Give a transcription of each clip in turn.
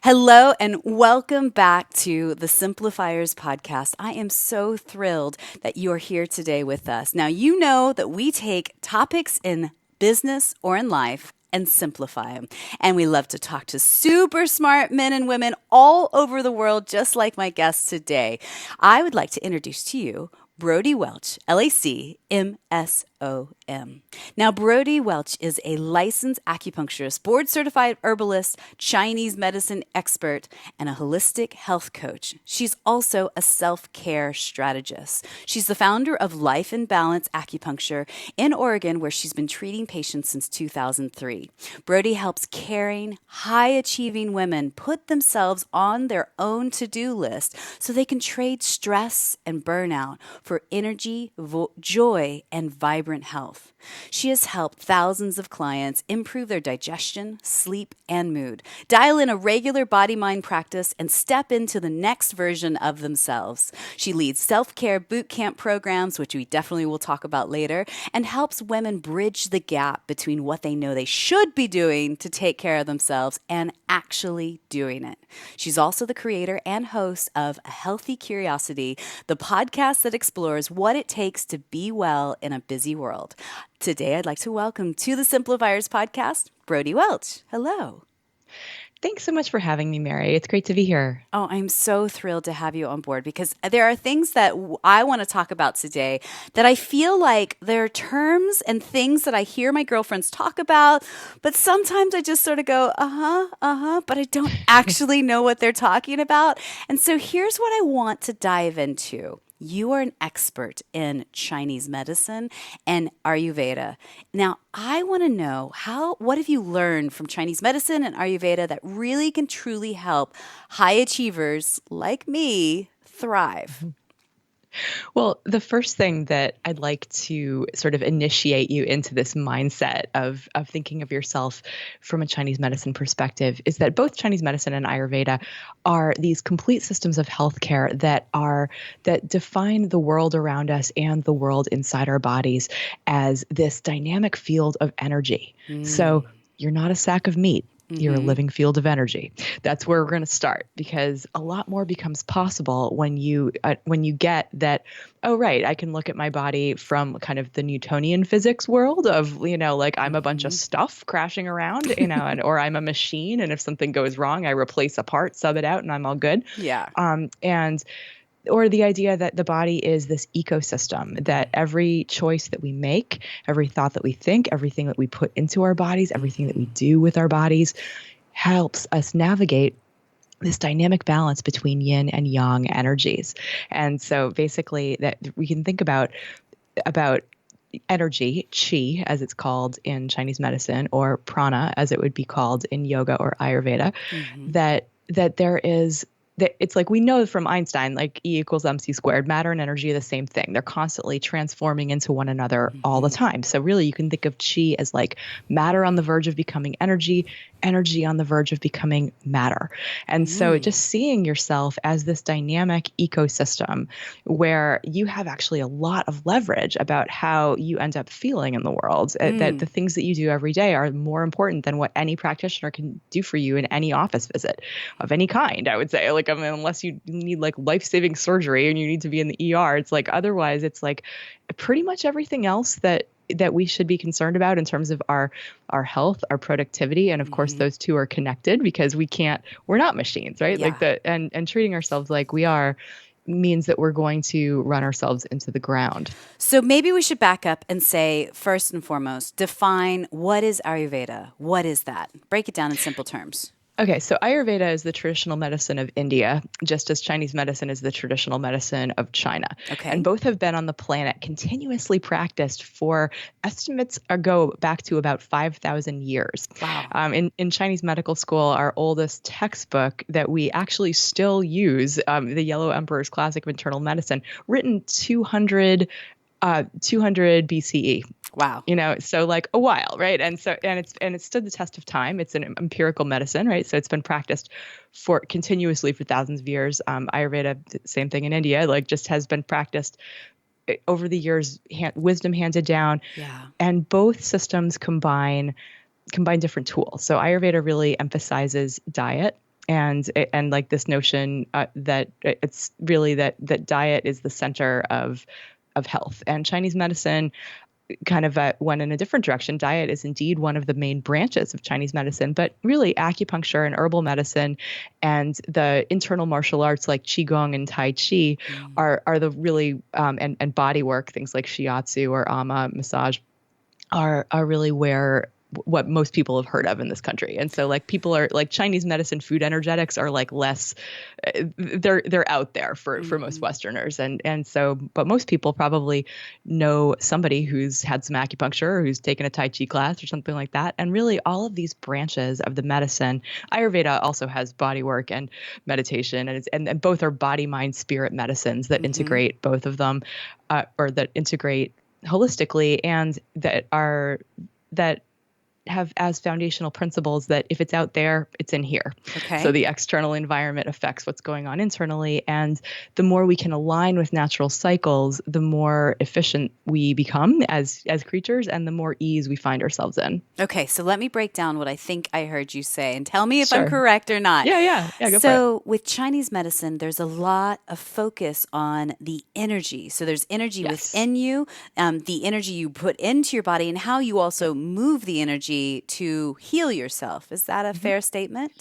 Hello and welcome back to the Simplifiers podcast. I am so thrilled that you are here today with us. Now, you know that we take topics in business or in life and simplify them. And we love to talk to super smart men and women all over the world, just like my guest today. I would like to introduce to you Brodie Welch, LAC, MSOM. Now, Brodie Welch is a licensed acupuncturist, board-certified herbalist, Chinese medicine expert, and a holistic health coach. She's also a self-care strategist. She's the founder of Life in Balance Acupuncture in Oregon, where she's been treating patients since 2003. Brodie helps caring, high-achieving women put themselves on their own to-do list so they can trade stress and burnout for energy, joy, and vibrant health. She has helped thousands of clients improve their digestion, sleep, and mood, dial in a regular body-mind practice, and step into the next version of themselves. She leads self-care boot camp programs, which we definitely will talk about later, and helps women bridge the gap between what they know they should be doing to take care of themselves and actually doing it. She's also the creator and host of A Healthy Curiosity, the podcast that explores what it takes to be well in a busy world. Today, I'd like to welcome to the Simplifiers podcast, Brodie Welch. Hello. Thanks so much for having me, Mary. It's great to be here. Oh, I'm so thrilled to have you on board because there are things that I want to talk about today that I feel like there are terms and things that I hear my girlfriends talk about, but sometimes I just sort of go, but I don't actually know what they're talking about. And so here's what I want to dive into. You are an expert in Chinese medicine and Ayurveda. Now, I want to know what have you learned from Chinese medicine and Ayurveda that really can truly help high achievers like me thrive? Well, the first thing that I'd like to sort of initiate you into this mindset of thinking of yourself from a Chinese medicine perspective is that both Chinese medicine and Ayurveda are these complete systems of healthcare that define the world around us and the world inside our bodies as this dynamic field of energy. So you're not a sack of meat. You're a living field of energy. That's where we're going to start, because a lot more becomes possible when you get that, oh, right, I can look at my body from kind of the Newtonian physics world of, like I'm a bunch of stuff crashing around, or I'm a machine. And if something goes wrong, I replace a part, sub it out, and I'm all good. Yeah. Or the idea that the body is this ecosystem, that every choice that we make, every thought that we think, everything that we put into our bodies, everything that we do with our bodies helps us navigate this dynamic balance between yin and yang energies. And so basically that we can think about energy, qi, as it's called in Chinese medicine, or prana, as it would be called in yoga or Ayurveda, that there is it's like we know from Einstein, like E equals MC squared, matter and energy are the same thing. They're constantly transforming into one another all the time. So really you can think of qi as like matter on the verge of becoming energy, energy on the verge of becoming matter. And so just seeing yourself as this dynamic ecosystem where you have actually a lot of leverage about how you end up feeling in the world, that the things that you do every day are more important than what any practitioner can do for you in any office visit of any kind, I would say. Like, I mean, unless you need like life-saving surgery and you need to be in the ER, it's like otherwise it's like pretty much everything else that we should be concerned about in terms of our health, our productivity. And of course, those two are connected because we're not machines, right? Yeah. Like and treating ourselves like we are means that we're going to run ourselves into the ground. So maybe we should back up and say, first and foremost, define what is Ayurveda? What is that? Break it down in simple terms. Okay, so Ayurveda is the traditional medicine of India, just as Chinese medicine is the traditional medicine of China. Okay. And both have been on the planet continuously practiced for estimates go back to about 5,000 years. Wow. In Chinese medical school, our oldest textbook that we actually still use, the Yellow Emperor's Classic of Internal Medicine, written 200 BCE. Wow. So like a while, right? And it's stood the test of time. It's an empirical medicine, right? So it's been practiced continuously for thousands of years. Ayurveda, same thing in India, like just has been practiced over the years, wisdom handed down. Yeah. And both systems combine different tools. So Ayurveda really emphasizes diet and like this notion that it's really that diet is the center of health. And Chinese medicine kind of went in a different direction. Diet is indeed one of the main branches of Chinese medicine, but really acupuncture and herbal medicine and the internal martial arts like Qigong and Tai Chi are the really, and body work, things like shiatsu or ama massage are really where what most people have heard of in this country. And so like people are like Chinese medicine, food energetics are like less, they're out there for most Westerners. And so, but most people probably know somebody who's had some acupuncture or who's taken a Tai Chi class or something like that. And really all of these branches of the medicine, Ayurveda also has body work and meditation, and both are body, mind, spirit medicines that integrate both of them, or that integrate holistically, and that have as foundational principles that if it's out there, it's in here. Okay. So the external environment affects what's going on internally. And the more we can align with natural cycles, the more efficient we become as creatures and the more ease we find ourselves in. Okay, so let me break down what I think I heard you say and tell me if I'm correct or not. Yeah, go for it. So with Chinese medicine, there's a lot of focus on the energy. So there's energy within you, the energy you put into your body, and how you also move the energy to heal yourself. Is that a fair statement?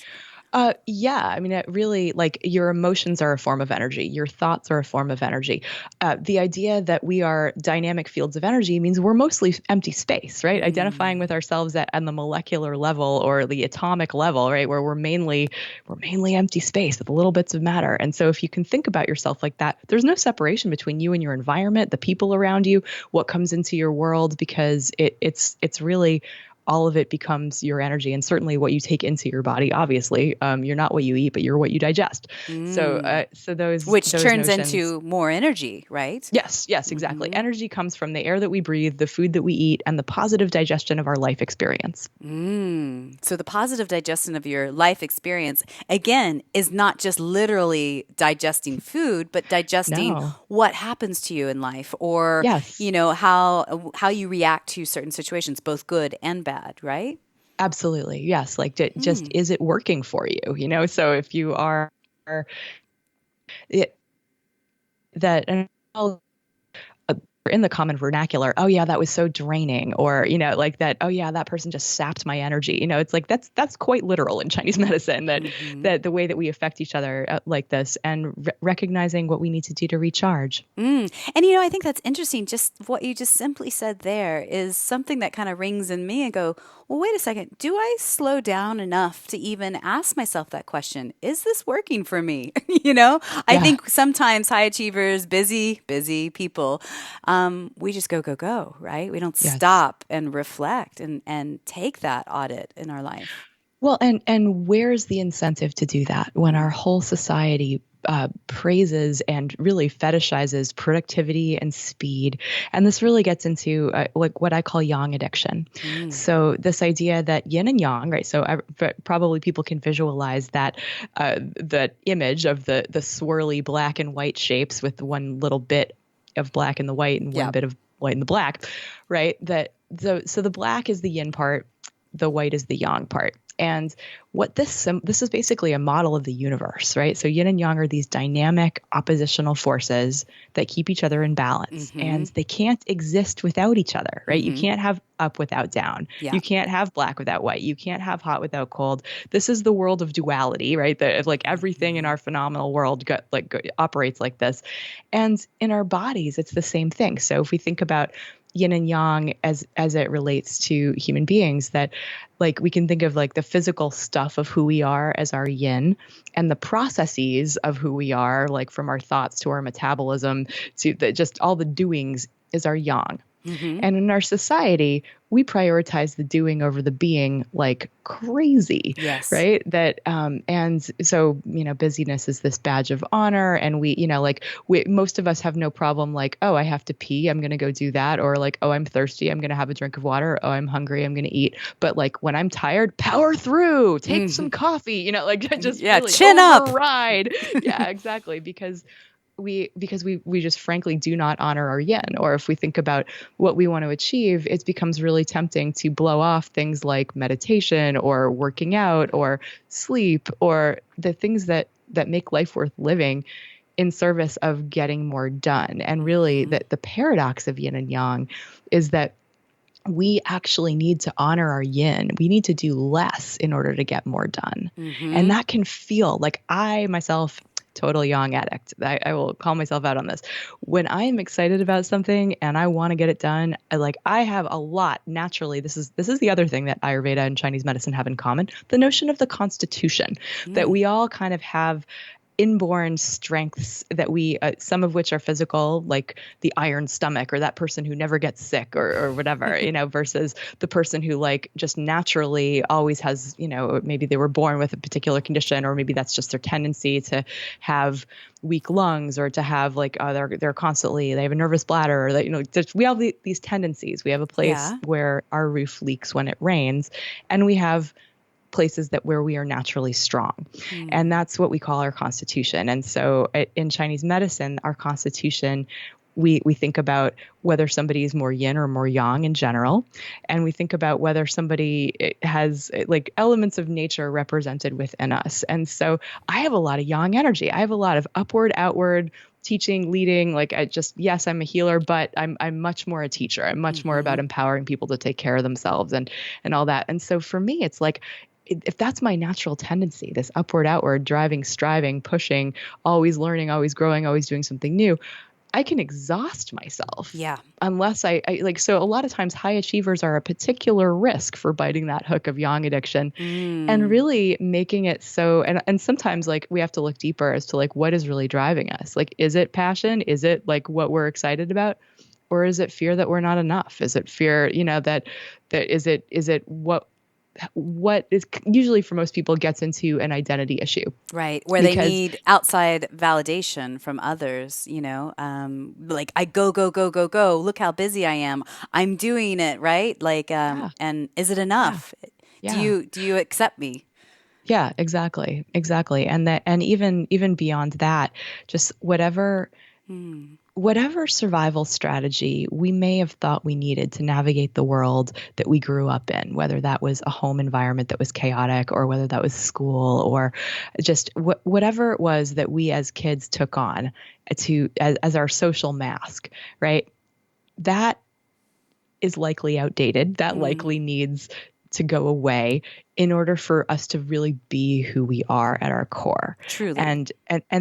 Yeah. I mean, it really, like, your emotions are a form of energy. Your thoughts are a form of energy. The idea that we are dynamic fields of energy means we're mostly empty space, right? Identifying with ourselves on the molecular level or the atomic level, right? Where we're mainly empty space with little bits of matter. And so if you can think about yourself like that, there's no separation between you and your environment, the people around you, what comes into your world, because it's really all of it becomes your energy, and certainly what you take into your body. Obviously, you're not what you eat, but you're what you digest. So those turns notions, into more energy, right? Yes, exactly. Energy comes from the air that we breathe, the food that we eat, and the positive digestion of our life experience. So the positive digestion of your life experience, again, is not just literally digesting food, but digesting what happens to you in life, or how you react to certain situations, both good and bad. Right? Absolutely. Yes. Like just, is it working for you? So if you are that in the common vernacular, oh yeah, that was so draining, or, like that, oh yeah, that person just sapped my energy. It's like, that's quite literal in Chinese medicine, that the way that we affect each other like this, and recognizing what we need to do to recharge. And, I think that's interesting. Just what you just simply said there is something that kind of rings in me and go, well, wait a second. Do I slow down enough to even ask myself that question? Is this working for me? I think sometimes high achievers, busy people, we just go, right? We don't stop and reflect and take that audit in our life. Well, and where's the incentive to do that when our whole society praises and really fetishizes productivity and speed? And this really gets into like what I call yang addiction. So this idea that yin and yang, right? So probably people can visualize that image of the swirly black and white shapes with one little bit of black in the white and one bit of white in the black, right? So the black is the yin part, the white is the yang part. And what this is basically a model of the universe, right? So yin and yang are these dynamic oppositional forces that keep each other in balance, and they can't exist without each other, right? You can't have up without down. You can't have black without white. You can't have hot without cold. This is the world of duality, right? Like everything in our phenomenal world operates like this. And in our bodies, it's the same thing. So if we think about yin and yang as it relates to human beings, that like we can think of like the physical stuff of who we are as our yin, and the processes of who we are, like from our thoughts to our metabolism to just all the doings, is our yang. And in our society, we prioritize the doing over the being like crazy, right? That, and so, busyness is this badge of honor. And most of us have no problem like, oh, I have to pee, I'm going to go do that. Or like, oh, I'm thirsty, I'm going to have a drink of water. Oh, I'm hungry, I'm going to eat. But like when I'm tired, power through, take some coffee, like just really chin override. Yeah, exactly. Because because we just frankly do not honor our yin. Or if we think about what we want to achieve, it becomes really tempting to blow off things like meditation or working out or sleep or the things that make life worth living in service of getting more done. And really that the paradox of yin and yang is that we actually need to honor our yin. We need to do less in order to get more done. And that can feel like I myself, total yang addict. I will call myself out on this. When I am excited about something and I want to get it done, I have a lot naturally. This is the other thing that Ayurveda and Chinese medicine have in common, the notion of the constitution, that we all kind of have inborn strengths that we, some of which are physical, like the iron stomach or that person who never gets sick or whatever, versus the person who just naturally always has, maybe they were born with a particular condition, or maybe that's just their tendency to have weak lungs or to have they're constantly, they have a nervous bladder, or that, we have these tendencies. We have a place where our roof leaks when it rains, and we have places where we are naturally strong. And that's what we call our constitution. And so in Chinese medicine, our constitution, we think about whether somebody is more yin or more yang in general. And we think about whether somebody has elements of nature represented within us. And so I have a lot of yang energy. I have a lot of upward, outward, teaching, leading, yes, I'm a healer, but I'm much more a teacher. I'm much more about empowering people to take care of themselves and all that. And so for me, it's if that's my natural tendency, this upward, outward, driving, striving, pushing, always learning, always growing, always doing something new, I can exhaust myself. Yeah. Unless so a lot of times high achievers are a particular risk for biting that hook of yang addiction and really making it so, and sometimes we have to look deeper as to what is really driving us. Is it passion? Is it what we're excited about? Or is it fear that we're not enough? Is it fear, that is it what is usually for most people gets into an identity issue. Right. Where they need outside validation from others, I go, go, go, go, go. Look how busy I am. I'm doing it. Right. And is it enough? Yeah. Do you accept me? Yeah, exactly. And even beyond that, just whatever survival strategy we may have thought we needed to navigate the world that we grew up in, whether that was a home environment that was chaotic or whether that was school or just whatever it was that we as kids took on as our social mask, right? That is likely outdated. That likely needs to go away in order for us to really be who we are at our core. Truly. And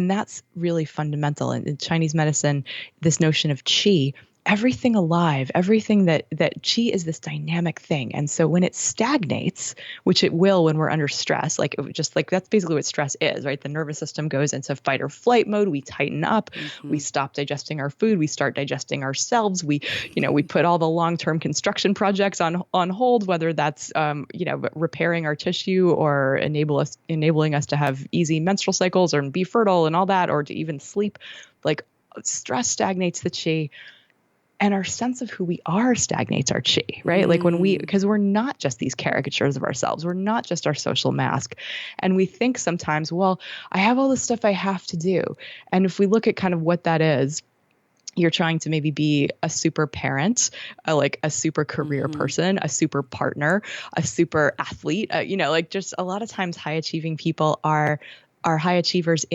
that's really fundamental. In Chinese medicine, this notion of qi, everything alive, everything that qi is this dynamic thing. And so when it stagnates, which it will when we're under stress, that's basically what stress is, right? The nervous system goes into fight or flight mode. We tighten up, we stop digesting our food, we start digesting ourselves. We put all the long-term construction projects on hold, whether that's, repairing our tissue or enabling us to have easy menstrual cycles or be fertile and all that, or to even sleep. Stress stagnates the qi. And our sense of who we are stagnates our qi, right? Because we're not just these caricatures of ourselves. We're not just our social mask. And we think sometimes, well, I have all this stuff I have to do. And if we look at kind of what that is, you're trying to maybe be a super parent, a super career person, a super partner, a super athlete. Just a lot of times high achieving people are high achievers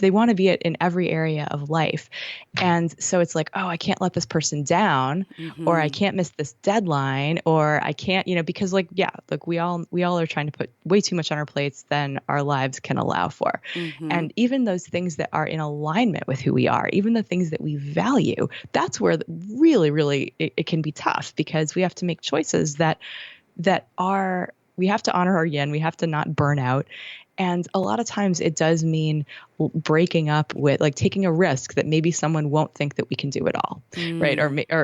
they want to be it in every area of life. And so it's I can't let this person down, or I can't miss this deadline, or I can't, because we all are trying to put way too much on our plates than our lives can allow for. And even those things that are in alignment with who we are, even the things that we value, that's where really, really it can be tough, because we have to make choices we have to honor our yin. We have to not burn out. And a lot of times it does mean breaking up with taking a risk that maybe someone won't think that we can do it all, right?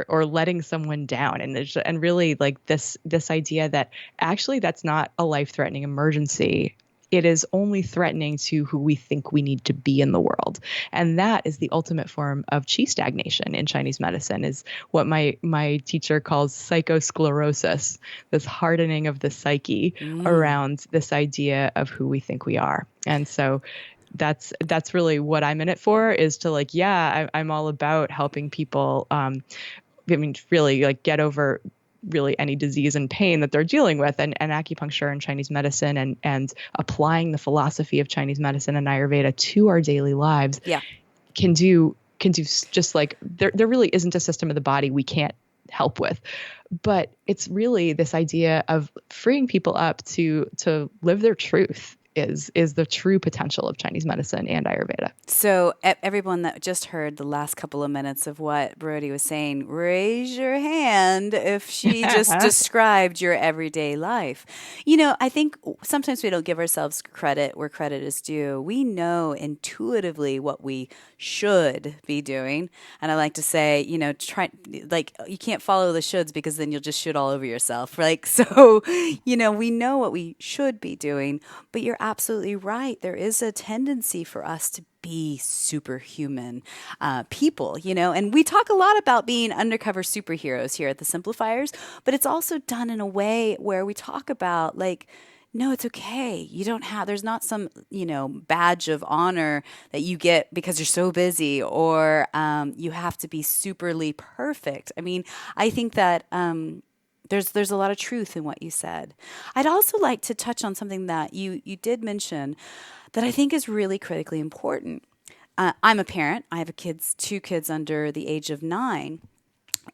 Or letting someone down. And really this idea that actually that's not a life-threatening emergency. It is only threatening to who we think we need to be in the world. And that is the ultimate form of qi stagnation in Chinese medicine, is what my teacher calls psychosclerosis, this hardening of the psyche around this idea of who we think we are. And so that's really what I'm in it for, is to like, yeah, I'm all about helping people. I mean, really like get over really any disease and pain that they're dealing with, and acupuncture and Chinese medicine and applying the philosophy of Chinese medicine and Ayurveda to our daily lives Yeah. can do just like there really isn't a system of the body we can't help with. But it's really this idea of freeing people up to live their truth is the true potential of Chinese medicine and Ayurveda. So, everyone that just heard the last couple of minutes of what Brodie was saying, raise your hand if she just described your everyday life. I think sometimes we don't give ourselves credit where credit is due. We know intuitively what we should be doing. And I like to say, try, like, you can't follow the shoulds because then you'll just should all over yourself. Like, so, we know what we should be doing, but you're absolutely right. There is a tendency for us to be superhuman people, and we talk a lot about being undercover superheroes here at the Simplifiers, but it's also done in a way where we talk about like, no, it's okay. You don't have, there's not some, badge of honor that you get because you're so busy, or you have to be superly perfect. I mean, I think that there's a lot of truth in what you said. I'd also like to touch on something that you did mention that I think is really critically important. I'm a parent. I have two kids under the age of 9.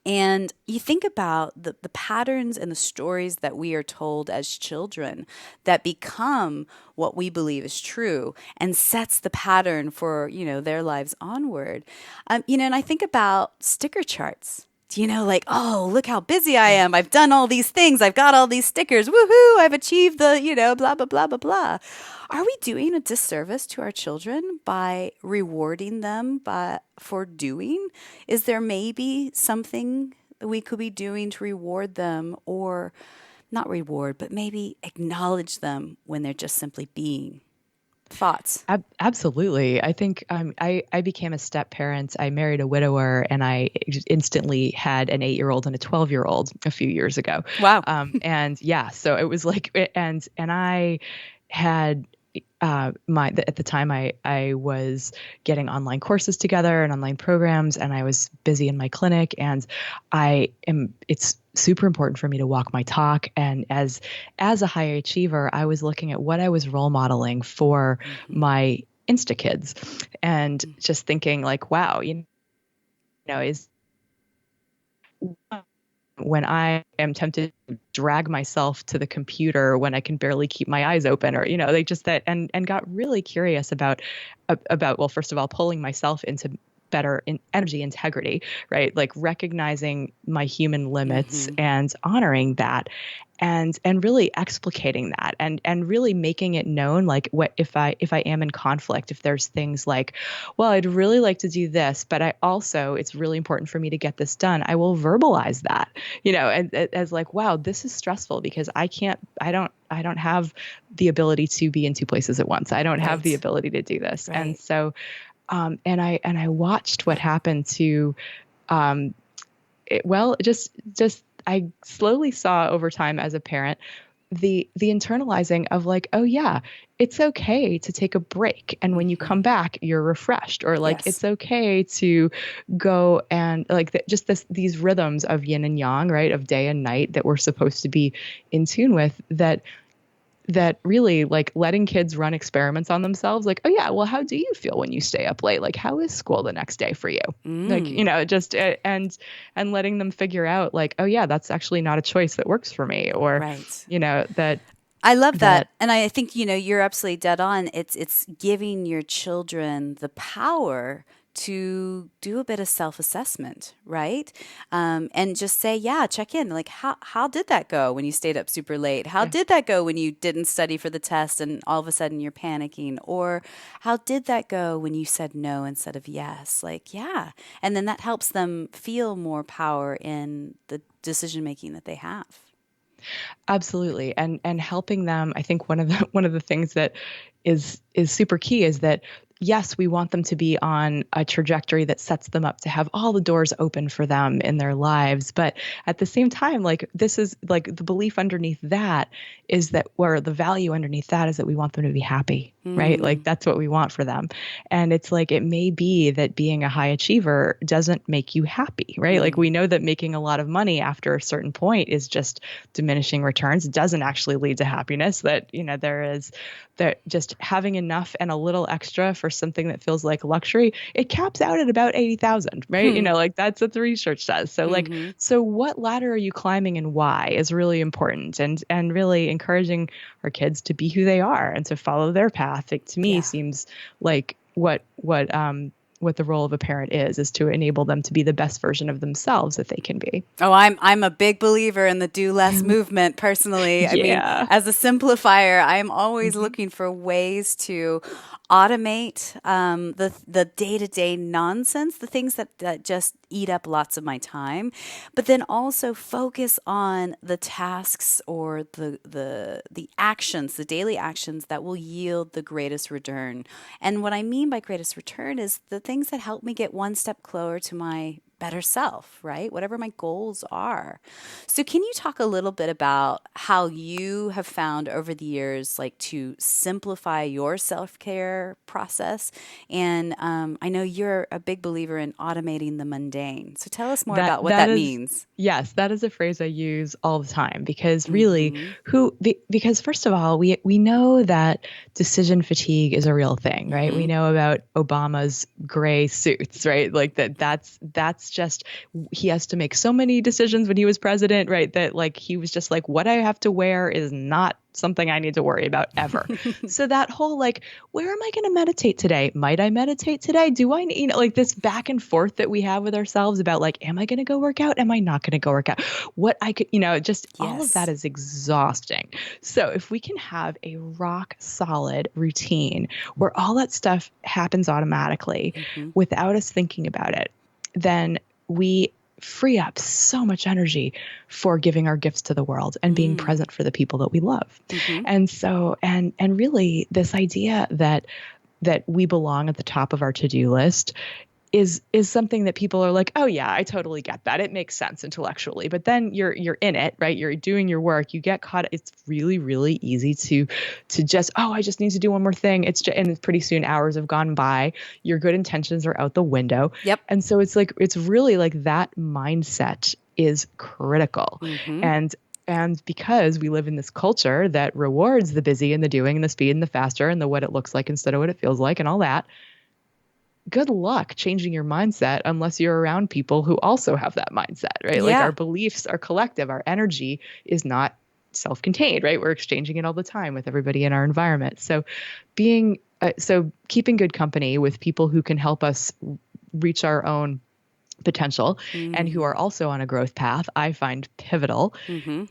And you think about the patterns and the stories that we are told as children that become what we believe is true and sets the pattern for, their lives onward. And I think about sticker charts. Like, oh, look how busy I am. I've done all these things. I've got all these stickers. Woohoo, I've achieved the, blah, blah, blah, blah, blah. Are we doing a disservice to our children by rewarding them for doing? Is there maybe something we could be doing to reward them, or not reward, but maybe acknowledge them when they're just simply being? Thoughts? Absolutely. I think I became a step parent. I married a widower, and I just instantly had an 8-year-old and a 12-year-old a few years ago. Wow. And yeah, so it was like, and I had at the time I was getting online courses together and online programs, and I was busy in my clinic, and it's super important for me to walk my talk. And as a high achiever, I was looking at what I was role modeling for my Insta kids, and just thinking like, wow, is when I am tempted to drag myself to the computer when I can barely keep my eyes open, or, they just that, and got really curious about, well, first of all, pulling myself into better energy integrity, right? Like recognizing my human limits and honoring that, and really explicating that, and really making it known, like, what if I am in conflict, if there's things like, well, I'd really like to do this, but it's really important for me to get this done. I will verbalize that, and as like, wow, this is stressful because I don't have the ability to be in two places at once. I don't have the ability to do this. Right. And so, and I watched what happened to, just I slowly saw over time as a parent the internalizing of like, oh yeah, it's okay to take a break, and when you come back you're refreshed, or like, it's okay to go and like these rhythms of yin and yang, right, of day and night that we're supposed to be in tune with, that really, like, letting kids run experiments on themselves, like, oh yeah, well, how do you feel when you stay up late? Like, how is school the next day for you? Like, just and letting them figure out, like, oh yeah, that's actually not a choice that works for me, or that. I love that. And I think, you're absolutely dead on. It's giving your children the power to do a bit of self-assessment, right? And just say, yeah, check in. Like, how did that go when you stayed up super late? How did that go when you didn't study for the test and all of a sudden you're panicking? Or how did that go when you said no instead of yes? Like, yeah. And then that helps them feel more power in the decision making that they have. Absolutely. And helping them, I think one of the things that is super key is that, yes, we want them to be on a trajectory that sets them up to have all the doors open for them in their lives. But at the same time, like, this is like the belief underneath that is that, where the value underneath that is that we want them to be happy, right? Like, that's what we want for them. And it's like, it may be that being a high achiever doesn't make you happy, right? Like, we know that making a lot of money after a certain point is just diminishing returns. It doesn't actually lead to happiness. That, that just having enough and a little extra for something that feels like luxury, it caps out at about 80,000, right? Like, that's what the research says. So so what ladder are you climbing and why is really important, and really encouraging our kids to be who they are and to follow their path. It, to me, seems like what the role of a parent is to enable them to be the best version of themselves that they can be. Oh, I'm a big believer in the do less movement personally. I mean, as a simplifier, I'm always looking for ways to automate the day-to-day nonsense, the things that just eat up lots of my time, but then also focus on the tasks or the actions, the daily actions that will yield the greatest return. And what I mean by greatest return is the things that help me get one step closer to my better self, right? Whatever my goals are. So can you talk a little bit about how you have found over the years, like, to simplify your self-care process? And I know you're a big believer in automating the mundane. So tell us more about what that means. Yes, that is a phrase I use all the time, because really, because first of all, we know that decision fatigue is a real thing, right? We know about Obama's gray suits, right? Like, that's just, he has to make so many decisions when he was president, right? That, like, he was just like, what I have to wear is not something I need to worry about ever. So that whole, like, where am I going to meditate today? Might I meditate today? Do I need, like, this back and forth that we have with ourselves about, like, am I going to go work out? Am I not going to go work out? What I could, just all of that is exhausting. So if we can have a rock solid routine where all that stuff happens automatically without us thinking about it, then we free up so much energy for giving our gifts to the world and being present for the people that we love. And so, and really, this idea that we belong at the top of our to-do list is something that people are like, oh yeah, I totally get that. It makes sense intellectually. But then you're in it, right? You're doing your work. You get caught. It's really, really easy to just, oh, I just need to do one more thing. And pretty soon hours have gone by. Your good intentions are out the window. Yep. And so it's really like that mindset is critical. And because we live in this culture that rewards the busy and the doing and the speed and the faster and the what it looks like instead of what it feels like and all that, good luck changing your mindset unless you're around people who also have that mindset, right? Yeah. Like, our beliefs are collective. Our energy is not self-contained, right? We're exchanging it all the time with everybody in our environment. So keeping good company with people who can help us reach our own potential and who are also on a growth path, I find pivotal.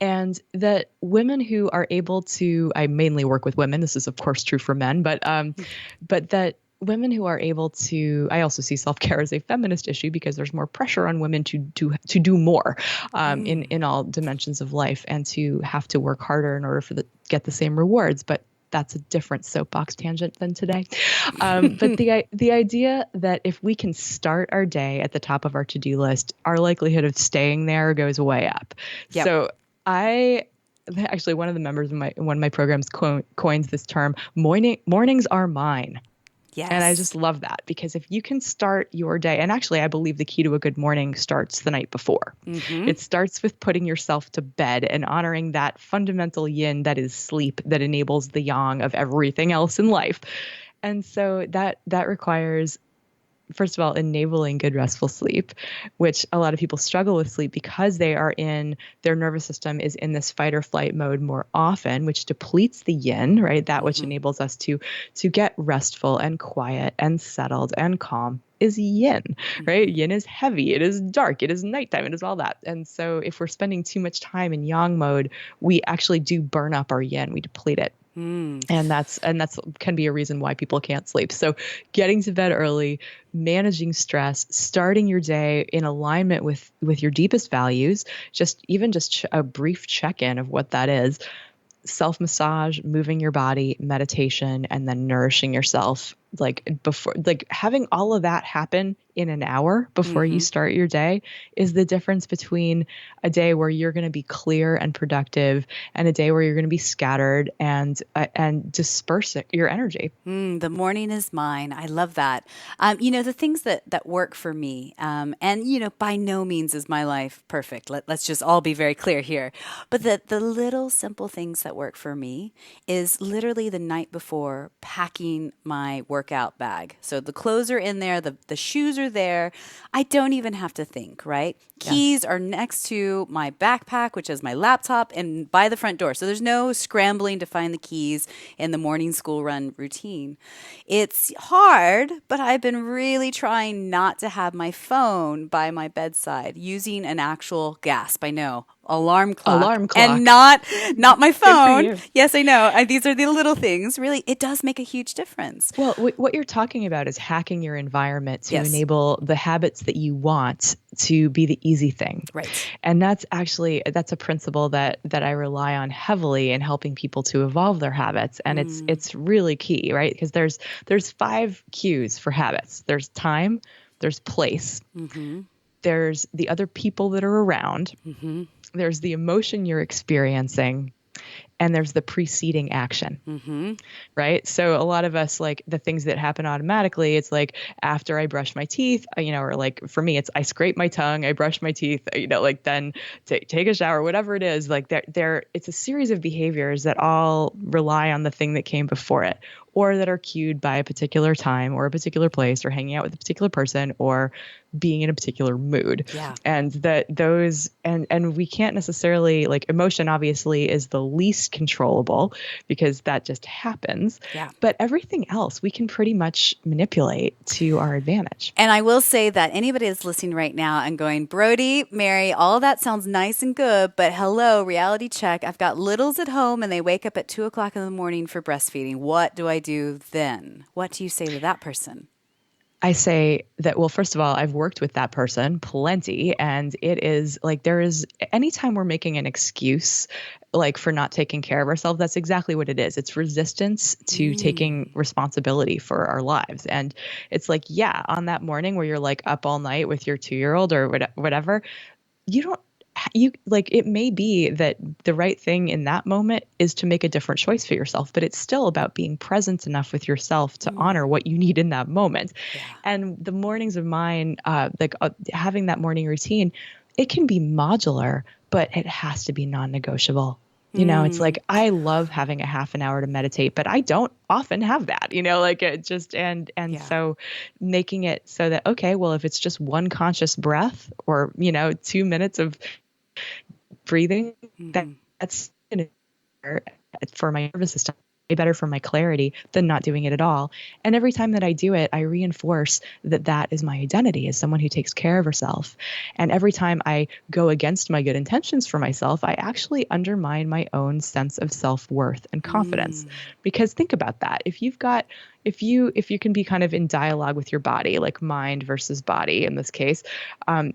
And that women who are able to, I mainly work with women. This is of course true for men, but that women who are able to, I also see self-care as a feminist issue because there's more pressure on women to do more in all dimensions of life, and to have to work harder in order get the same rewards. But that's a different soapbox tangent than today. But the idea that if we can start our day at the top of our to-do list, our likelihood of staying there goes way up. Yep. So actually, one of the members of one of my programs coins this term, mornings are mine. Yes. And I just love that, because if you can start your day, and actually I believe the key to a good morning starts the night before. It starts with putting yourself to bed and honoring that fundamental yin that is sleep, that enables the yang of everything else in life. And so that requires, first of all, enabling good restful sleep, which a lot of people struggle with sleep because their nervous system is in this fight or flight mode more often, which depletes the yin, right? That which enables us to get restful and quiet and settled and calm is yin, right? Yin is heavy. It is dark. It is nighttime. It is all that. And so if we're spending too much time in yang mode, we actually do burn up our yin. We deplete it. And that's can be a reason why people can't sleep. So getting to bed early, managing stress, starting your day in alignment with your deepest values, just a brief check-in of what that is, self-massage, moving your body, meditation, and then nourishing yourself, like having all of that happen in an hour before you start your day is the difference between a day where you're going to be clear and productive and a day where you're going to be scattered and disperse your energy. The morning is mine. I love that. The things that work for me, and by no means is my life perfect. Let's just all be very clear here. But the little simple things that work for me is literally the night before packing my workout bag. So the clothes are in there, the shoes are there. I don't even have to think, right? Keys are next to my backpack, which is my laptop, and by the front door. So there's no scrambling to find the keys in the morning school run routine. It's hard, but I've been really trying not to have my phone by my bedside, using an actual, gasp, I know, alarm clock. And not my phone. Yes, I know. These are the little things. Really, it does make a huge difference. Well, what you're talking about is hacking your environment to enable the habits that you want to be the easy thing. Right. And that's a principle that I rely on heavily in helping people to evolve their habits. And it's really key, right? Because there's 5 cues for habits. There's time, there's place, there's the other people that are around, there's the emotion you're experiencing, and there's the preceding action, right? So a lot of us, like the things that happen automatically, it's like after I brush my teeth, or like for me, it's I scrape my tongue, I brush my teeth, like then take a shower, whatever it is. Like it's a series of behaviors that all rely on the thing that came before it, or that are cued by a particular time or a particular place or hanging out with a particular person or being in a particular mood. Yeah. And and we can't necessarily, like, emotion obviously is the least controllable because that just happens. Yeah. But everything else we can pretty much manipulate to our advantage. And I will say that anybody that's listening right now and going, Brodie, Mary, all that sounds nice and good, but hello, reality check. I've got littles at home and they wake up at 2:00 in the morning for breastfeeding. What do I do then? What do you say to that person? I say that, well, first of all, I've worked with that person plenty. And it is like, anytime we're making an excuse, like for not taking care of ourselves, that's exactly what it is. It's resistance to taking responsibility for our lives. And it's like, yeah, on that morning where you're like up all night with your 2-year-old or whatever, it may be that the right thing in that moment is to make a different choice for yourself, but it's still about being present enough with yourself to honor what you need in that moment. Yeah. And the mornings of mine, having that morning routine, it can be modular, but it has to be non-negotiable. It's like, I love having a half an hour to meditate, but I don't often have that, like it just, so making it so that, okay, well, if it's just one conscious breath or, 2 minutes of breathing, that's for my nervous system, way better for my clarity than not doing it at all. And every time that I do it, I reinforce that is my identity as someone who takes care of herself. And every time I go against my good intentions for myself, I actually undermine my own sense of self-worth and confidence. Because think about that. If you can be kind of in dialogue with your body, like mind versus body in this case,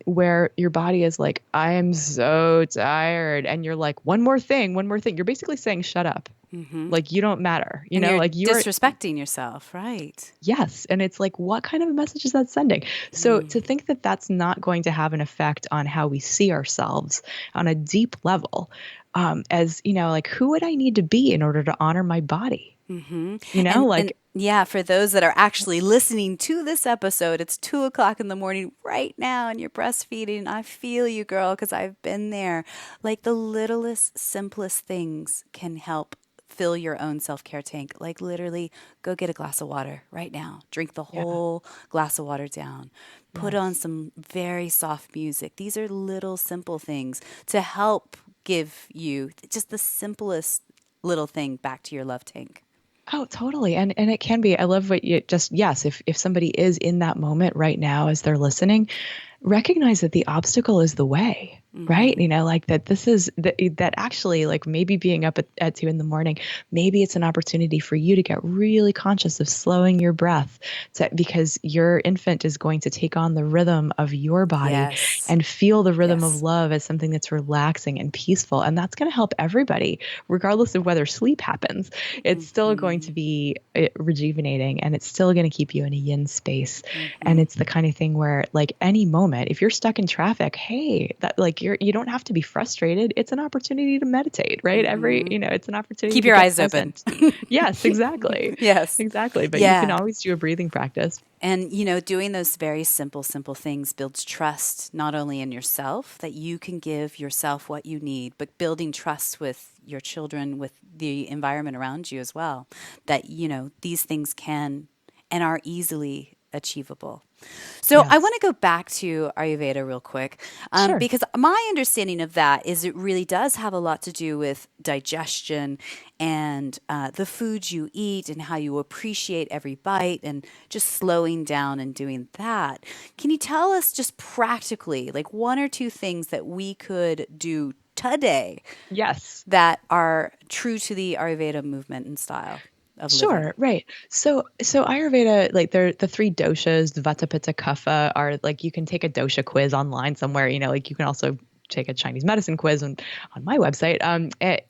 where your body is like, I am so tired. And you're like, one more thing. You're basically saying, shut up. Like, you don't matter, you're like you're disrespecting yourself. Right. Yes. And it's like, what kind of a message is that sending? So to think that that's not going to have an effect on how we see ourselves on a deep level, as, like, who would I need to be in order to honor my body? Yeah, for those that are actually listening to this episode, it's 2:00 in the morning right now and you're breastfeeding. I feel you, girl, because I've been there. Like, the littlest, simplest things can help fill your own self-care tank. Like, literally, go get a glass of water right now. Drink the whole glass of water down. Put on some very soft music. These are little, simple things to help give you just the simplest little thing back to your love tank. Oh, totally. And it can be, I love what you just, yes, if somebody is in that moment right now as they're listening, recognize that the obstacle is the way. right? Like that this is that actually like maybe being up at 2 a.m, maybe it's an opportunity for you to get really conscious of slowing your breath because your infant is going to take on the rhythm of your body Yes. and feel the rhythm of Yes. love as something that's relaxing and peaceful. And that's going to help everybody, regardless of whether sleep happens. It's still going to be rejuvenating, and it's still going to keep you in a yin space. And it's the kind of thing where like any moment, if you're stuck in traffic, hey, that like you don't have to be frustrated. It's an opportunity to meditate, right? It's an opportunity Keep to your get eyes open. present. Yes, exactly. Yes. Exactly. But you can Yeah. always do a breathing practice. And, doing those very simple things builds trust, not only in yourself, that you can give yourself what you need, but building trust with your children, with the environment around you as well, that, these things can and are easily achievable. So I Yes. want to go back to Ayurveda real quick, Sure. because my understanding of that is it really does have a lot to do with digestion and the foods you eat and how you appreciate every bite and just slowing down and doing that. Can you tell us just practically, like one or two things that we could do today Yes. that are true to the Ayurveda movement and style of living? Sure, right. So Ayurveda, like the three doshas, the Vata, Pitta, Kapha, are like you can take a dosha quiz online somewhere. Like you can also take a Chinese medicine quiz on my website.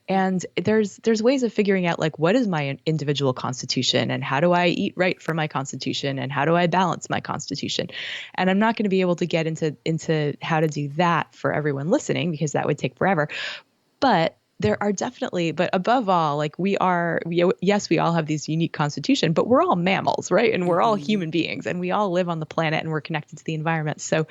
And there's ways of figuring out like what is my individual constitution and how do I eat right for my constitution and how do I balance my constitution. And I'm not going to be able to get into how to do that for everyone listening because that would take forever. But there are definitely, but above all, like yes, we all have these unique constitution, but we're all mammals, right? And we're all human beings and we all live on the planet and we're connected to the environment. So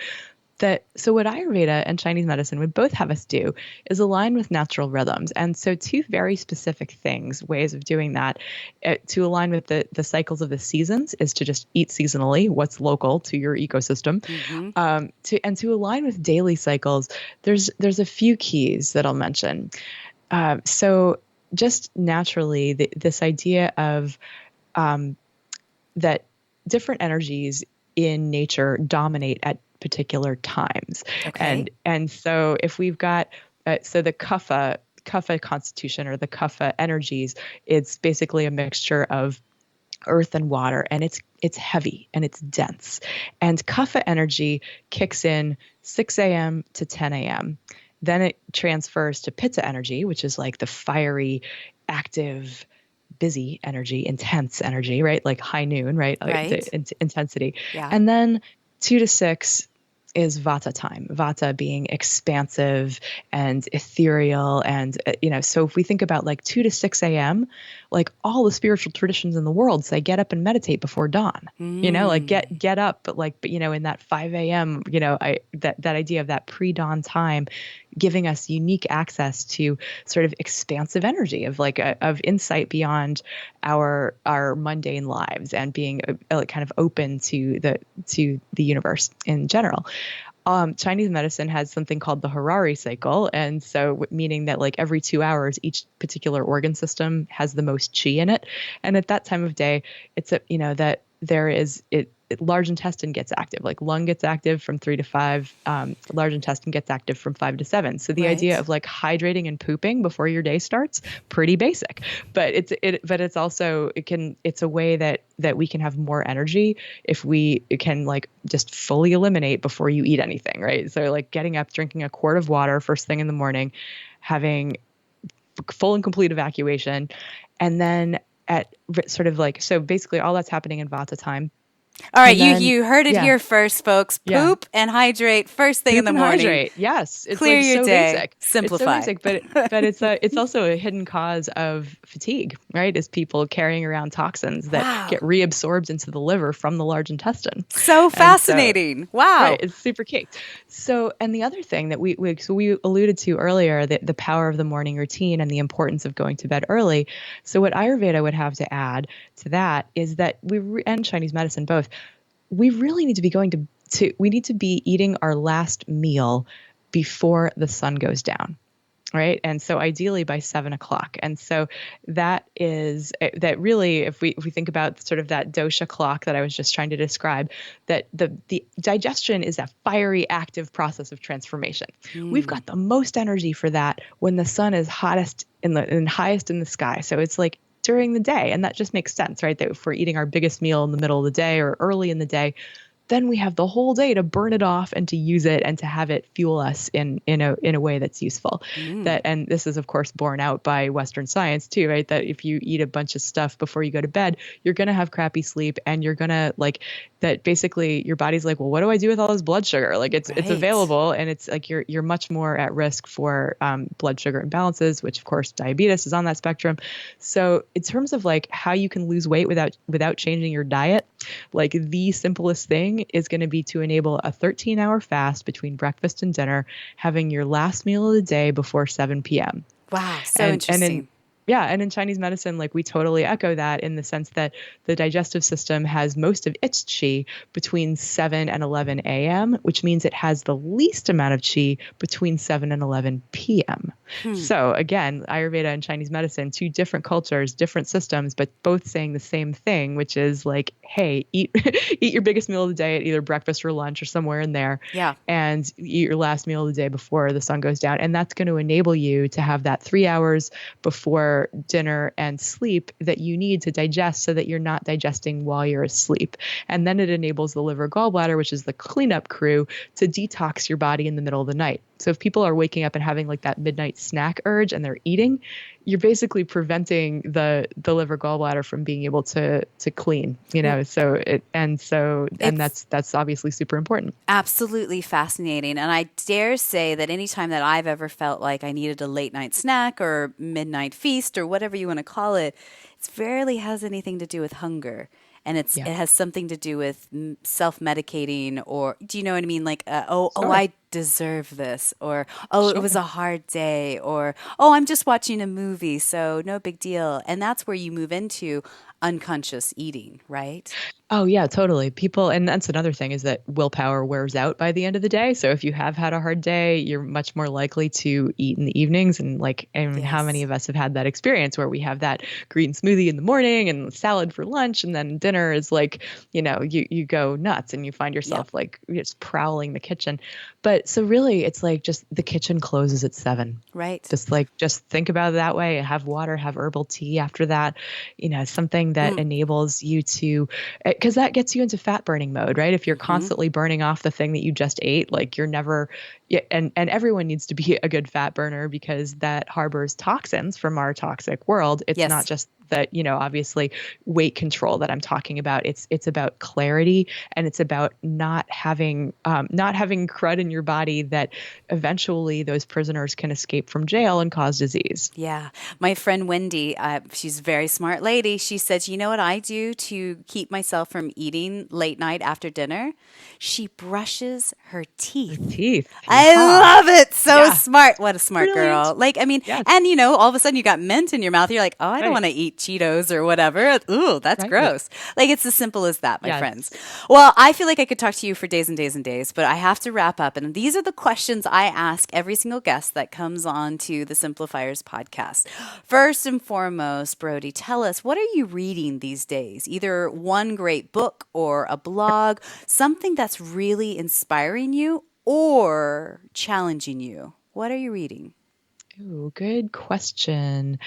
what Ayurveda and Chinese medicine would both have us do is align with natural rhythms. And so two very specific things, ways of doing that, to align with the cycles of the seasons is to just eat seasonally, what's local to your ecosystem. To align with daily cycles, there's a few keys that I'll mention. So just naturally, this idea of that different energies in nature dominate at particular times. Okay. And so if we've got so the kapha constitution or the kapha energies, it's basically a mixture of earth and water, and it's heavy and it's dense. And kapha energy kicks in 6 a.m. to 10 a.m. Then it transfers to pitta energy, which is like the fiery, active, busy energy, intense energy, right? Like high noon, right? Like Right. the intensity. Yeah. And then 2 to 6 is Vata time. Vata being expansive and ethereal. And, so if we think about like 2 to 6 a.m., like all the spiritual traditions in the world say, get up and meditate before dawn, like get up, but in that 5 a.m., that idea of that pre-dawn time, giving us unique access to sort of expansive energy of like of insight beyond our mundane lives and being kind of open to the universe in general. Chinese medicine has something called the Harari cycle. And so meaning that like every 2 hours, each particular organ system has the most chi in it. And at that time of day, it's that there is large intestine gets active, like lung gets active from 3 to 5, large intestine gets active from 5 to 7. So the idea Right. of like hydrating and pooping before your day starts, pretty basic, but it's also, it's a way that we can have more energy if we can like just fully eliminate before you eat anything, right? So like getting up, drinking a quart of water first thing in the morning, having full and complete evacuation, and then at sort of like, so basically all that's happening in Vata time. All right, And then, you heard it yeah, here first, folks. yeah. Poop and hydrate first thing in Poop the and morning. hydrate. Yes, it's Clear like your so day. basic. It's so Simplify. basic, but it's also a hidden cause of fatigue, right? Is people carrying around toxins that Wow. get reabsorbed into the liver from the large intestine. So And so, fascinating. right, Wow. it's super key. So, and the other thing that we alluded to earlier, the power of the morning routine and the importance of going to bed early. So, what Ayurveda would have to add to that is that and Chinese medicine both, we really need to be we need to be eating our last meal before the sun goes down. right? And so ideally by 7 o'clock. And so that is that really, if we think about sort of that dosha clock that I was just trying to describe, that the digestion is that fiery, active process of transformation. We've got the most energy for that when the sun is hottest and highest in the sky. So it's like during the day, and that just makes sense, right? That if we're eating our biggest meal in the middle of the day or early in the day, then we have the whole day to burn it off and to use it and to have it fuel us in a way that's useful. That, and this is of course borne out by Western science too, right? That if you eat a bunch of stuff before you go to bed, you're going to have crappy sleep, and you're going to like that basically your body's like, well, what do I do with all this blood sugar? Like it's available, and it's like you're much more at risk for blood sugar imbalances, which of course diabetes is on that spectrum. So in terms of like how you can lose weight without changing your diet, like the simplest thing is going to be to enable a 13-hour fast between breakfast and dinner, having your last meal of the day before 7 p.m. Wow, so interesting. And in Chinese medicine, like we totally echo that in the sense that the digestive system has most of its qi between 7 and 11 a.m., which means it has the least amount of qi between 7 and 11 p.m. So again, Ayurveda and Chinese medicine, two different cultures, different systems, but both saying the same thing, which is like, hey, eat eat your biggest meal of the day at either breakfast or lunch or somewhere in there. Yeah. And eat your last meal of the day before the sun goes down. And that's going to enable you to have that 3 hours before dinner and sleep that you need to digest so that you're not digesting while you're asleep. And then it enables the liver gallbladder, which is the cleanup crew, to detox your body in the middle of the night. So if people are waking up and having like that midnight snack urge and they're eating, you're basically preventing the liver gallbladder from being able to clean, you know. And that's obviously super important. Absolutely fascinating. And I dare say that anytime that I've ever felt like I needed a late night snack or midnight feast or whatever you want to call it, it rarely has anything to do with hunger. And it has something to do with self-medicating, or do you know what I mean? Like, I deserve this, or, it was a hard day, or, I'm just watching a movie, so no big deal. And that's where you move into unconscious eating, right? Oh, yeah, totally. People, and that's another thing, is that willpower wears out by the end of the day. So if you have had a hard day, you're much more likely to eat in the evenings. And like, I mean, how many of us have had that experience where we have that green smoothie in the morning and salad for lunch, and then dinner is like, you know, you go nuts and you find yourself like just prowling the kitchen. But so really it's like just the kitchen closes at 7. Right. Just think about it that way. Have water, have herbal tea after that, you know, something that enables you to, because that gets you into fat burning mode, right? If you're constantly burning off the thing that you just ate, like you're never, and everyone needs to be a good fat burner because that harbors toxins from our toxic world. It's not just that, you know, obviously weight control that I'm talking about. It's about clarity, and it's about not having crud in your body that eventually those prisoners can escape from jail and cause disease. Yeah. My friend Wendy, she's a very smart lady. She said, you know what I do to keep myself from eating late night after dinner? She brushes her teeth. I love it. So smart. What a smart girl. Like, I mean, and you know, all of a sudden you got mint in your mouth. You're like, I don't want to eat Cheetos or whatever. Ooh, that's gross. Like, it's as simple as that, my friends. Well, I feel like I could talk to you for days and days and days, but I have to wrap up. And these are the questions I ask every single guest that comes on to the Simplifiers podcast. First and foremost, Brodie, tell us, what are you reading these days? Either one great book or a blog, something that's really inspiring you or challenging you. What are you reading? Ooh, good question.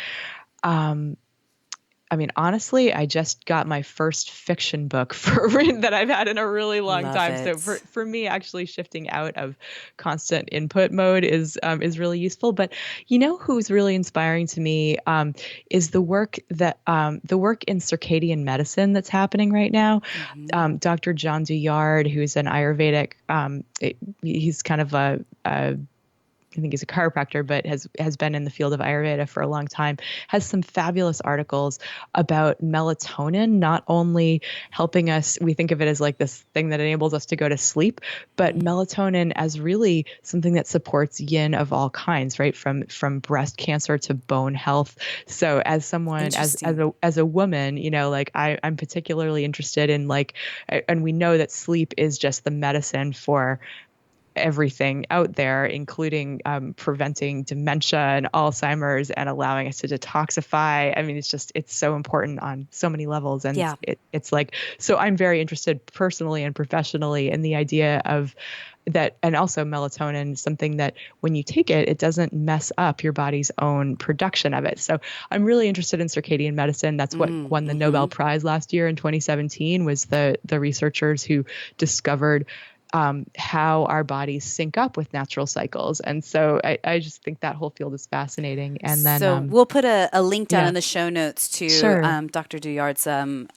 I mean, honestly, I just got my first fiction book that I've had in a really long time. So for me, actually shifting out of constant input mode is really useful. But you know who's really inspiring to me is the work in circadian medicine that's happening right now. Dr. John Douillard, who's an Ayurvedic, he's kind of I think he's a chiropractor, but has been in the field of Ayurveda for a long time, has some fabulous articles about melatonin, not only helping us, we think of it as like this thing that enables us to go to sleep, but melatonin as really something that supports yin of all kinds, right? From breast cancer to bone health. So as someone, as a woman, you know, like I'm particularly interested in like, and we know that sleep is just the medicine for everything out there, including preventing dementia and Alzheimer's and allowing us to detoxify. I mean, it's so important on so many levels. And Yeah. it's like, so I'm very interested personally and professionally in the idea of that. And also melatonin, something that when you take it, it doesn't mess up your body's own production of it. So I'm really interested in circadian medicine. That's what won the Nobel Prize last year in 2017, was the researchers who discovered how our bodies sync up with natural cycles. And so I just think that whole field is fascinating. And then, So we'll put a link down yeah, in the show notes to sure. Dr. Douillard's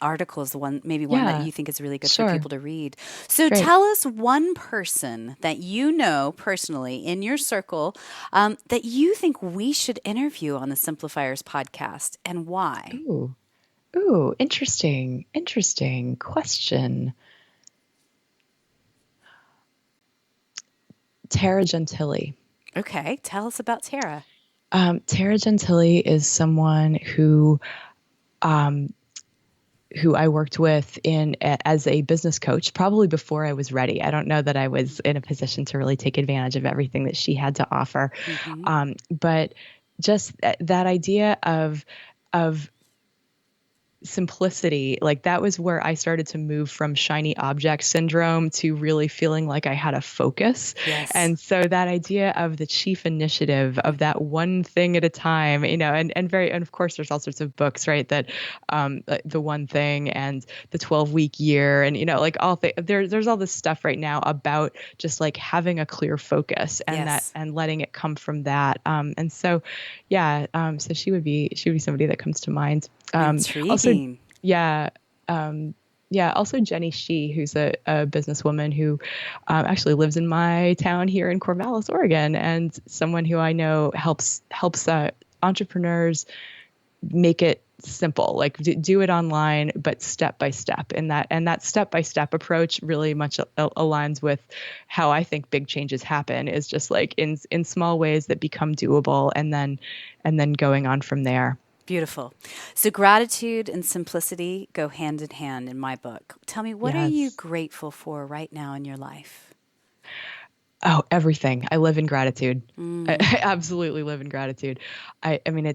articles, maybe one that Yeah, you think is really good for sure. people to read. So Great. tell us one person that you know personally in your circle that you think we should interview on the Simplifiers podcast, and why. Ooh, interesting question. Tara Gentili. Okay, tell us about Tara. Tara Gentili is someone um, who I worked with as a business coach, probably before I was ready. I don't know that I was in a position to really take advantage of everything that she had to offer. But just that idea of simplicity, like that was where I started to move from shiny object syndrome to really feeling like I had a focus. Yes. And so that idea of the chief initiative of that one thing at a time, and of course there's all sorts of books, right? That the one thing and the 12-week year, and like there's all this stuff right now about just like having a clear focus and Yes. letting it come from that. And so yeah, so she would be somebody that comes to mind. Also, Intriguing. yeah, also Jenny Shih, who's a businesswoman who actually lives in my town here in Corvallis, Oregon, and someone who I know helps entrepreneurs make it simple, like do it online, but step by step. And that step by step approach really much aligns with how I think big changes happen, is just like in small ways that become doable, and then going on from there. Beautiful. So gratitude and simplicity go hand in hand in my book. Tell me, what are you Yes. grateful for right now in your life? Oh, everything. I live in gratitude. I absolutely live in gratitude. I mean,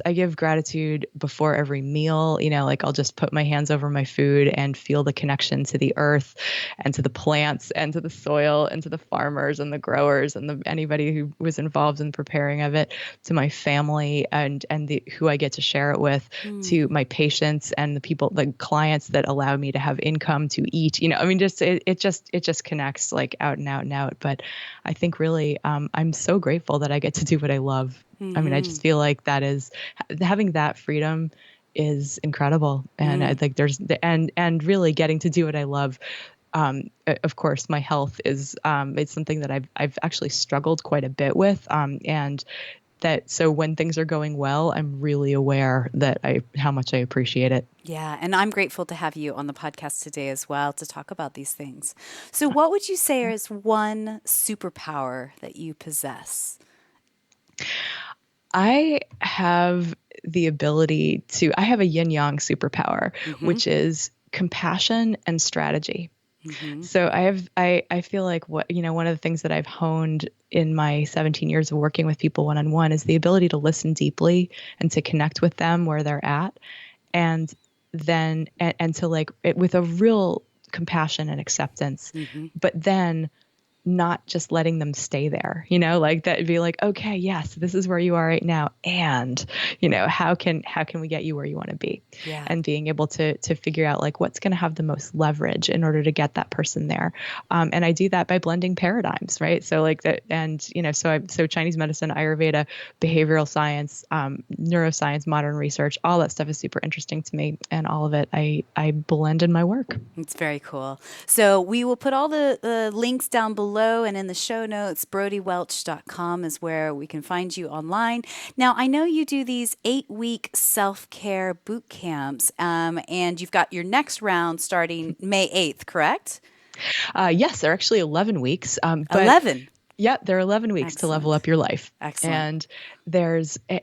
I give gratitude before every meal, like I'll just put my hands over my food and feel the connection to the earth and to the plants and to the soil and to the farmers and the growers and anybody who was involved in preparing of it, to my family and who I get to share it with, to my patients and the clients that allow me to have income to eat, I mean, it just connects like out and out and out. But I think really, I'm so grateful that I get to do what I love. I mean, I just feel like having that freedom is incredible. And I think and really getting to do what I love. Of course, my health is, it's something that I've actually struggled quite a bit with. So when things are going well, I'm really aware that how much I appreciate it. Yeah, and I'm grateful to have you on the podcast today as well to talk about these things. So, what would you say is one superpower that you possess? I have I have a yin yang superpower, Mm-hmm. which is compassion and strategy. Mm-hmm. So I feel like one of the things that I've honed in my 17 years of working with people one-on-one is the ability to listen deeply and to connect with them where they're at. And then, and to like it with a real compassion and acceptance, Mm-hmm. but then not just letting them stay there, like that'd be like, okay, yes, this is where you are right now. And, how can we get you where you want to be? Yeah. And being able to figure out like what's going to have the most leverage in order to get that person there. And I do that by blending paradigms, right? So like that, and, so Chinese medicine, Ayurveda, behavioral science, neuroscience, modern research, all that stuff is super interesting to me. And all of it, I blend in my work. It's very cool. So we will put all the links down below and in the show notes. BrodieWelch.com is where we can find you online. Now, I know you do these 8-week self-care boot camps, and you've got your next round starting May 8th, correct? Yes, they're actually 11 weeks. But 11. Yeah, there are 11 weeks to level Excellent. up your life. Excellent.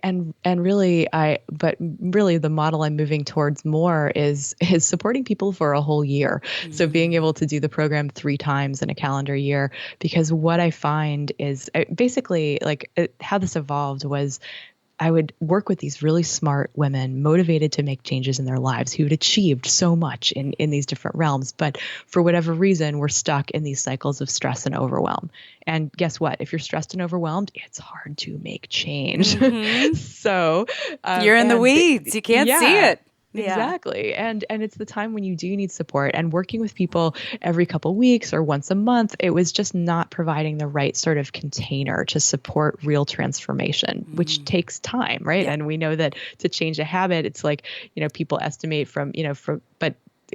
And really but really the model I'm moving towards more is supporting people for a whole year. So being able to do the program 3 times in a calendar year, because what I find is basically how this evolved was I would work with these really smart women motivated to make changes in their lives who had achieved so much in these different realms. But for whatever reason, we're stuck in these cycles of stress and overwhelm. And guess what? If you're stressed and overwhelmed, it's hard to make change. So, You're in the weeds. You can't see yeah. it. Yeah. Exactly. And it's the time when you do need support, and working with people every couple weeks or once a month, it was just not providing the right sort of container to support real transformation, which takes time, right? Yep. And we know that to change a habit, it's like, people estimate but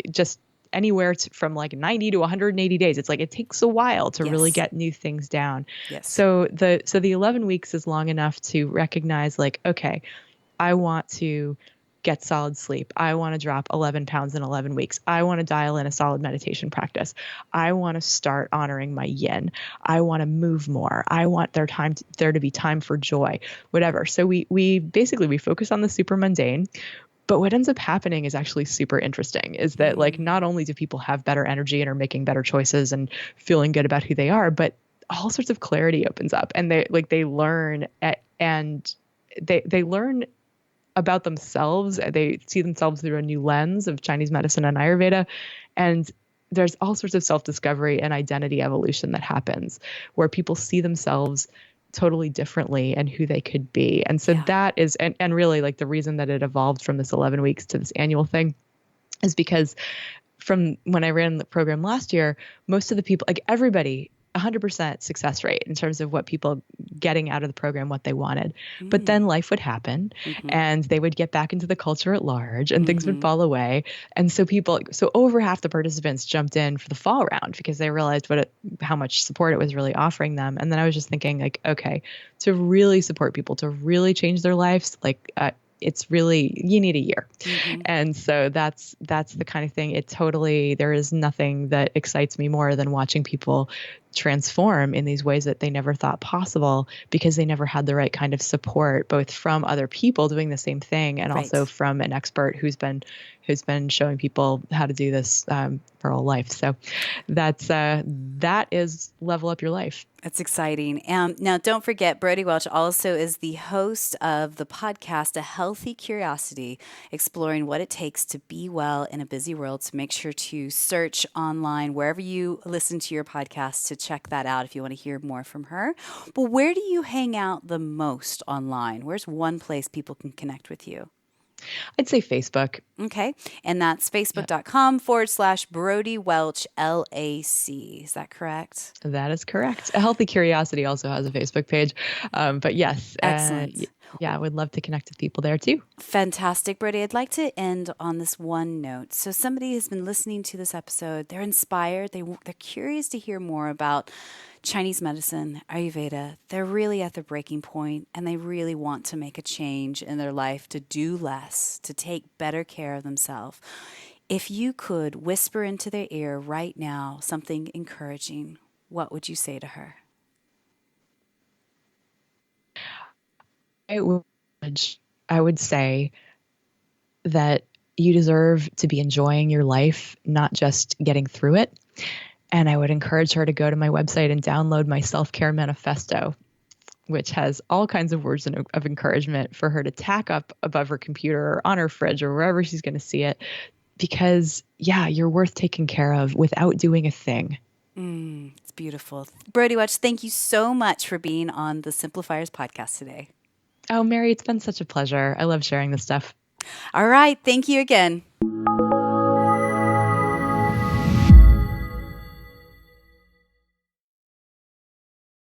just anywhere from like 90 to 180 days. It's like it takes a while to really get new things down. Yes. So the 11 weeks is long enough to recognize, like, okay, I want to get solid sleep. I want to drop 11 pounds in 11 weeks. I want to dial in a solid meditation practice. I want to start honoring my yin. I want to move more. I want there to be time for joy, whatever. So we basically focus on the super mundane. But what ends up happening is actually super interesting, is that like not only do people have better energy and are making better choices and feeling good about who they are, but all sorts of clarity opens up, and they learn and they learn about themselves. They see themselves through a new lens of Chinese medicine and Ayurveda. And there's all sorts of self-discovery and identity evolution that happens where people see themselves totally differently and who they could be. And so that is, and really like the reason that it evolved from this 11 weeks to this annual thing is because from when I ran the program last year, most of the people, like everybody, 100% success rate in terms of what people getting out of the program, what they wanted. But then life would happen and they would get back into the culture at large and things would fall away. And so so over half the participants jumped in for the fall round because they realized how much support it was really offering them. And then I was just thinking, like, okay, to really support people, to really change their lives, like, it's really, you need a year. And so that's the kind of thing. There is nothing that excites me more than watching people transform in these ways that they never thought possible because they never had the right kind of support, both from other people doing the same thing and also from an expert who's been showing people how to do this for all life. So that is level up your life. That's exciting. Now, don't forget, Brodie Welch also is the host of the podcast, A Healthy Curiosity, exploring what it takes to be well in a busy world. So make sure to search online, wherever you listen to your podcast, to check that out if you want to hear more from her. But where do you hang out the most online? Where's one place people can connect with you? I'd say Facebook. Okay. And that's facebook.com/Brodie Welch LAC. Is that correct? That is correct. A Healthy Curiosity also has a Facebook page. But yes, excellent. I would love to connect with people there too. Fantastic, Brodie. I'd like to end on this one note. So somebody has been listening to this episode. They're inspired. They're curious to hear more about Chinese medicine, Ayurveda. They're really at their breaking point and they really want to make a change in their life, to do less, to take better care of themselves. If you could whisper into their ear right now something encouraging, what would you say to her? I would say that you deserve to be enjoying your life, not just getting through it. And I would encourage her to go to my website and download my Selfcare manifesto, which has all kinds of words of encouragement for her to tack up above her computer or on her fridge or wherever she's going to see it. Because, you're worth taking care of without doing a thing. It's beautiful. Brodie Welch, thank you so much for being on the Simplifiers podcast today. Oh, Mary, it's been such a pleasure. I love sharing this stuff. All right. Thank you again.